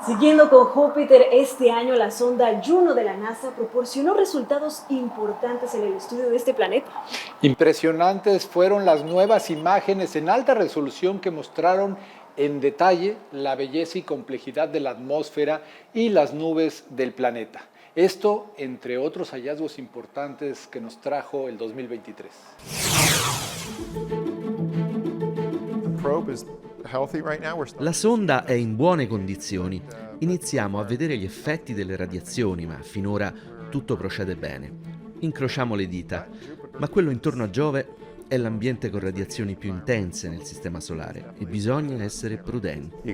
Siguiendo con Júpiter, este año la sonda Juno de la NASA proporcionó resultados importantes en el estudio de este planeta. Impresionantes fueron las nuevas imágenes en alta resolución que mostraron en detalle la belleza y complejidad de la atmósfera y las nubes del planeta. Esto, entre otros hallazgos importantes que nos trajo el 2023. La sonda è in buone condizioni. Iniziamo a vedere gli effetti delle radiazioni, ma finora tutto procede bene. Incrociamo le dita, ma quello intorno a Giove è l'ambiente con radiazioni più intense nel Sistema Solare e bisogna essere prudenti.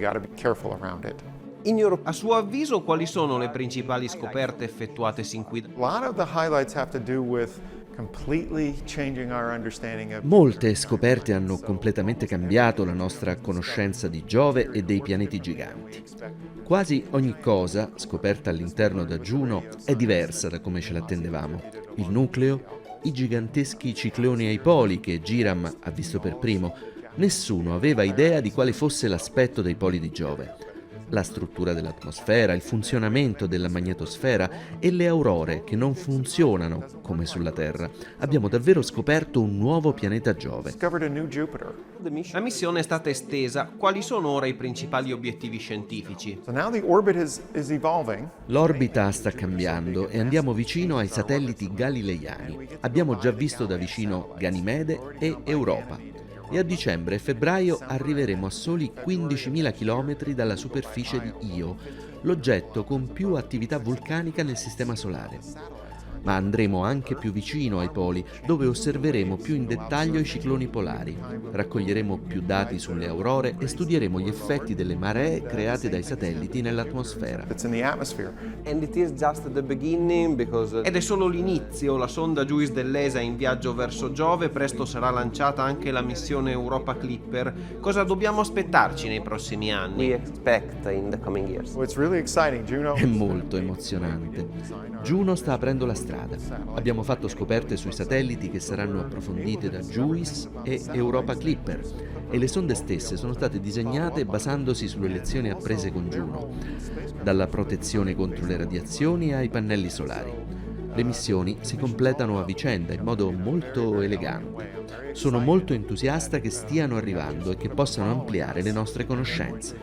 A suo avviso, quali sono le principali scoperte effettuate sin qui? Molte scoperte hanno completamente cambiato la nostra conoscenza di Giove e dei pianeti giganti. Quasi ogni cosa scoperta all'interno da Juno è diversa da come ce l'attendevamo. Il nucleo, i giganteschi cicloni ai poli che Giram ha visto per primo. Nessuno aveva idea di quale fosse l'aspetto dei poli di Giove. La struttura dell'atmosfera, il funzionamento della magnetosfera e le aurore che non funzionano come sulla Terra. Abbiamo davvero scoperto un nuovo pianeta Giove. La missione è stata estesa. Quali sono ora i principali obiettivi scientifici? L'orbita sta cambiando e andiamo vicino ai satelliti galileiani. Abbiamo già visto da vicino Ganimede e Europa. E a dicembre e febbraio arriveremo a soli 15.000 km dalla superficie di Io, l'oggetto con più attività vulcanica nel Sistema Solare. Ma andremo anche più vicino ai poli, dove osserveremo più in dettaglio i cicloni polari, raccoglieremo più dati sulle aurore e studieremo gli effetti delle maree create dai satelliti nell'atmosfera. Ed è solo l'inizio. La sonda JUICE dell'ESA è in viaggio verso Giove, presto sarà lanciata anche la missione Europa Clipper. Cosa dobbiamo aspettarci nei prossimi anni? È molto emozionante. Juno sta aprendo la strada. Abbiamo fatto scoperte sui satelliti che saranno approfondite da JUICE e Europa Clipper e le sonde stesse sono state disegnate basandosi sulle lezioni apprese con Juno, dalla protezione contro le radiazioni ai pannelli solari. Le missioni si completano a vicenda in modo molto elegante. Sono molto entusiasta che stiano arrivando e che possano ampliare le nostre conoscenze.